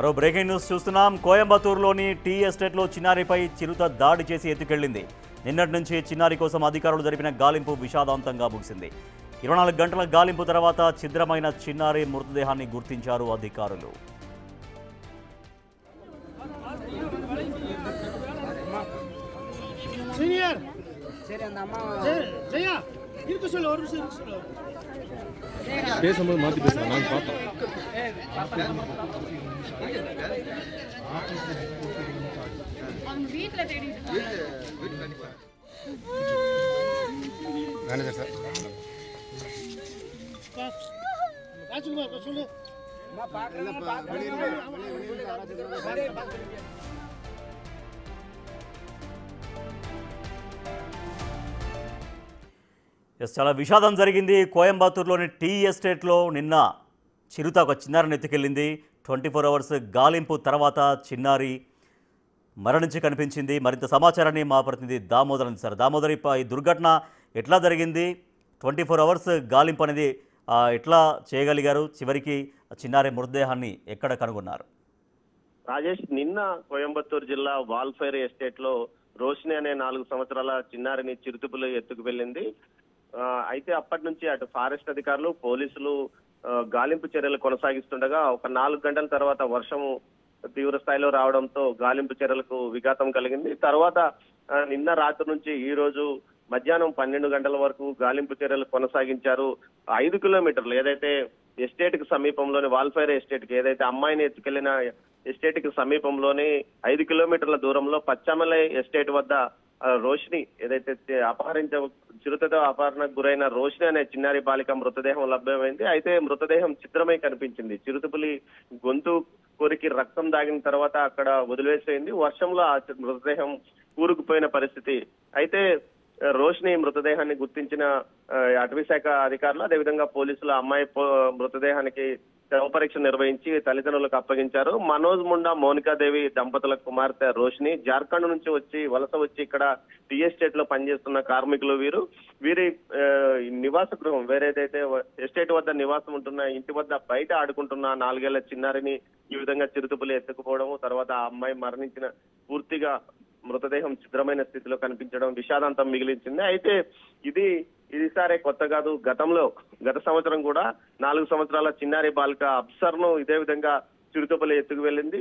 మరో breaking news చూస్తున్నాం. కోయంబత్తూరులోని tea ఎస్టేట్లో చిన్నారిపై చిరుత దాడి చేసి ఎత్తుకెళ్లింది. నిన్నటి నుంచి చిన్నారి కోసం అధికారులు జరిపిన గాలింపు విషాదాంతంగా ముగిసింది. 24 గంటల గాలింపు తర్వాత ఛిద్రమైన చిన్నారి మృతదేహాన్ని గుర్తించారు అధికారులు. பேசும்போது மாற்றி பேசுகிறேன், நாங்கள் பார்த்தோம். மேனேஜர் சார் சொல்லு. చాలా విషాదం జరిగింది. కోయంబత్తూరులోని టీ ఎస్టేట్లో నిన్న చిరుత ఒక చిన్నారిని ఎత్తుకెళ్ళింది. 24 అవర్స్ గాలింపు తర్వాత చిన్నారి మరణించి కనిపించింది. మరింత సమాచారాన్ని మా ప్రతినిధి దామోదర్ అందిస్తారు. దామోదర్, ఈ దుర్ఘటన ఎట్లా జరిగింది? 24 అవర్స్ గాలింపు అనేది ఎట్లా చేయగలిగారు? చివరికి చిన్నారి మృతదేహాన్ని ఎక్కడ కనుగొన్నారు? రాజేష్, నిన్న కోయంబత్తూరు జిల్లా వాల్ఫైర్ ఎస్టేట్లో రోషిని అనే 4 సంవత్సరాల చిన్నారిని చిరుతపులు ఎత్తుకు వెళ్ళింది. అయితే అప్పటి నుంచి అటు ఫారెస్ట్ అధికారులు, పోలీసులు గాలింపు చర్యలు కొనసాగిస్తుండగా ఒక 4 గంటల తర్వాత వర్షము తీవ్ర స్థాయిలో రావడంతో గాలింపు చర్యలకు విఘాతం కలిగింది. తర్వాత నిన్న రాత్రి నుంచి ఈ రోజు మధ్యాహ్నం 12 గంటల వరకు గాలింపు చర్యలు కొనసాగించారు. 5 కిలోమీటర్లు ఏదైతే ఎస్టేట్ కి సమీపంలోని వాల్ఫైర్ ఎస్టేట్ కి ఏదైతే అమ్మాయిని ఎత్తుకెళ్లిన ఎస్టేట్ కి సమీపంలోని 5 కిలోమీటర్ల దూరంలో పచ్చమలై ఎస్టేట్ వద్ద రోషిని ఏదైతే చిరుతతో అపహరణకు గురైన రోషిని అనే చిన్నారి బాలిక మృతదేహం లభ్యమైంది. అయితే మృతదేహం చిత్రమై కనిపించింది. చిరుతపులి గొంతు కొరికి రక్తం దాగిన తర్వాత అక్కడ వదిలివేసేయింది. వర్షంలో ఆ మృతదేహం కూరుకుపోయిన పరిస్థితి. అయితే రోషిని మృతదేహాన్ని గుర్తించిన అటవీ శాఖ అధికారులు, అదేవిధంగా పోలీసులు అమ్మాయి మృతదేహానికి శవ పరీక్ష నిర్వహించి తల్లిదండ్రులకు అప్పగించారు. మనోజ్ ముండా, మోనికాదేవి దంపతుల కుమార్తె రోషిని జార్ఖండ్ నుంచి వలస వచ్చి ఇక్కడ టీ ఎస్టేట్ లో పనిచేస్తున్న కార్మికులు. వీరి నివాస గృహం వేరేదైతే ఎస్టేట్ వద్ద నివాసం ఉంటున్న ఇంటి వద్ద బయట ఆడుకుంటున్న 4 ఏళ్ల చిన్నారిని ఈ విధంగా చిరుతపులి ఎత్తుకుపోవడము, తర్వాత ఆ అమ్మాయి మరణించిన పూర్తిగా మృతదేహం ఛిద్రమైన స్థితిలో కనిపించడం విషాదాంతం మిగిలించింది. అయితే ఇది కొత్త కాదు. గత సంవత్సరం కూడా 4 సంవత్సరాల చిన్నారి బాలిక అప్సర్ను ఇదే విధంగా చిరుతపులి ఎత్తుకు వెళ్ళింది.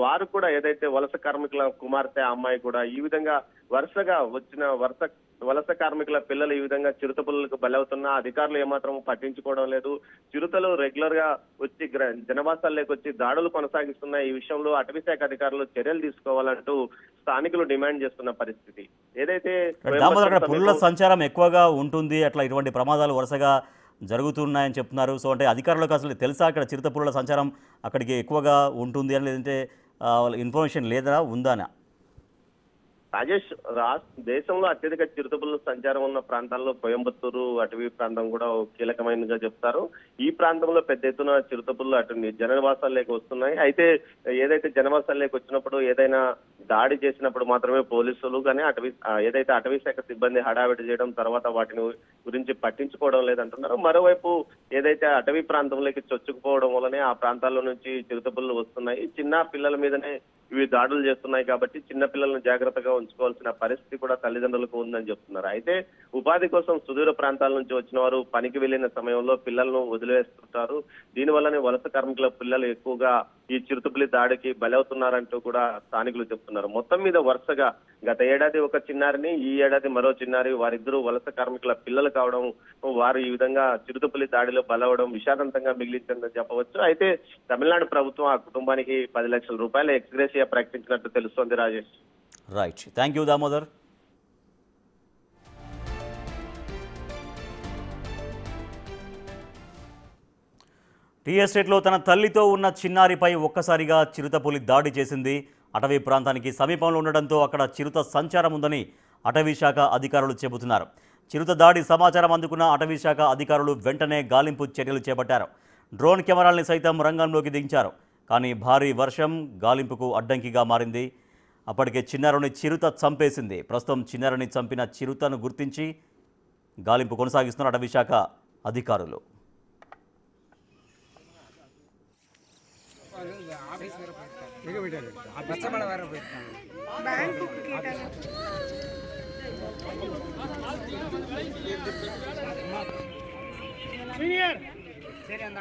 వారు కూడా ఏదైతే వలస కార్మికుల కుమార్తె అమ్మాయి కూడా ఈ విధంగా వరుసగా వచ్చిన వలస కార్మికుల పిల్లలు ఈ విధంగా చిరుతపులకు బలవుతున్నా అధికారులు ఏమాత్రం పట్టించుకోవడం లేదు. చిరుతలు రెగ్యులర్ గా వచ్చి జనవాసాల్లోకి వచ్చి దాడులు కొనసాగిస్తున్న ఈ విషయంలో అటవీ శాఖ అధికారులు చర్యలు తీసుకోవాలంటూ స్థానికులు డిమాండ్ చేస్తున్న పరిస్థితి. ఏదైతే పులుల సంచారం ఎక్కువగా ఉంటుంది, అట్లా ఇటువంటి ప్రమాదాలు వరుసగా జరుగుతున్నాయని చెప్తున్నారు. సో అంటే అధికారులకు అసలు తెలుసా అక్కడ చిరుత పులుల సంచారం అక్కడికి ఎక్కువగా ఉంటుంది అని, లేదంటే ఇన్ఫర్మేషన్ లేదా ఉందానా? రాజేష్, దేశంలో అత్యధిక చిరుతపుల సంచారం ఉన్న ప్రాంతాల్లో కోయంబత్తూరు అటవీ ప్రాంతం కూడా కీలకమైనదిగా చెప్తారు. ఈ ప్రాంతంలో పెద్ద ఎత్తున చిరుతపులు అటు జనవాసాల్లోకి వస్తున్నాయి. అయితే ఏదైతే జనవాసాల్లోకి వచ్చినప్పుడు ఏదైనా దాడి చేసినప్పుడు మాత్రమే పోలీసులు కానీ ఏదైతే అటవీ శాఖ సిబ్బంది హడావిడి చేయడం, తర్వాత వాటిని గురించి పట్టించుకోవడం లేదంటున్నారు. మరోవైపు ఏదైతే అటవీ ప్రాంతంలోకి చొచ్చుకుపోవడం వల్లనే ఆ ప్రాంతాల్లో నుంచి చిరుతపులు వస్తున్నాయి. చిన్న పిల్లల మీదనే ఇవి దాడులు చేస్తున్నాయి కాబట్టి చిన్న పిల్లలను జాగ్రత్తగా ఉంచుకోవాల్సిన పరిస్థితి కూడా తల్లిదండ్రులకు ఉందని చెప్తున్నారు. అయితే ఉపాధి కోసం సుదూర ప్రాంతాల నుంచి వచ్చిన వారు పనికి వెళ్లిన సమయంలో పిల్లలను వదిలివేస్తుంటారు. దీనివల్లనే వలస కార్మికుల పిల్లలు ఎక్కువగా ఈ చిరుతపులి దాడికి బలవుతున్నారంటూ కూడా స్థానికులు చెప్తున్నారు. మొత్తం మీద వరుసగా గత ఏడాది ఒక చిన్నారిని, ఈ ఏడాది మరో చిన్నారి, వారిద్దరూ వలస కార్మికుల పిల్లలు కావడం, వారు ఈ విధంగా చిరుతపులి దాడిలో బలవడం విషాదంతంగా మిగిలిందని చెప్పవచ్చు. అయితే తమిళనాడు ప్రభుత్వం ఆ కుటుంబానికి 10 లక్షల రూపాయల ఎక్స్గ్రేషియా ప్రకటించినట్టు తెలుస్తోంది. Rajesh, right, thank you Damodar. Tea ఎస్టేట్లో తన తల్లితో ఉన్న చిన్నారిపై ఒక్కసారిగా చిరుతపులి దాడి చేసింది. అటవీ ప్రాంతానికి సమీపంలో ఉండడంతో అక్కడ చిరుత సంచారం ఉందని అటవీ శాఖ అధికారులు చెబుతున్నారు. చిరుత దాడి సమాచారం అందుకున్న అటవీ శాఖ అధికారులు వెంటనే గాలింపు చర్యలు చేపట్టారు. డ్రోన్ కెమెరాల్ని సైతం రంగంలోకి దించారు. కానీ భారీ వర్షం గాలింపుకు అడ్డంకిగా మారింది. అప్పటికే చిన్నారిని చిరుత చంపేసింది. ప్రస్తుతం చిన్నారిని చంపిన చిరుతను గుర్తించి గాలింపు కొనసాగిస్తున్న అటవీ శాఖ అధికారులు. ಆಫೀಸ್ ಬೇರೆ ಹೋಗ್ತಾರೆ ಈಗ ಬಿಡಲ್ಲ ಆ ಬಚ್ಚಮಳ ಬೇರೆ ಹೋಗ್ತಾನೆ ಬ್ಯಾಂಕ್ ಕೇಟಾಗ ಸೀನಿಯರ್ ಸರಿ ಅಂದ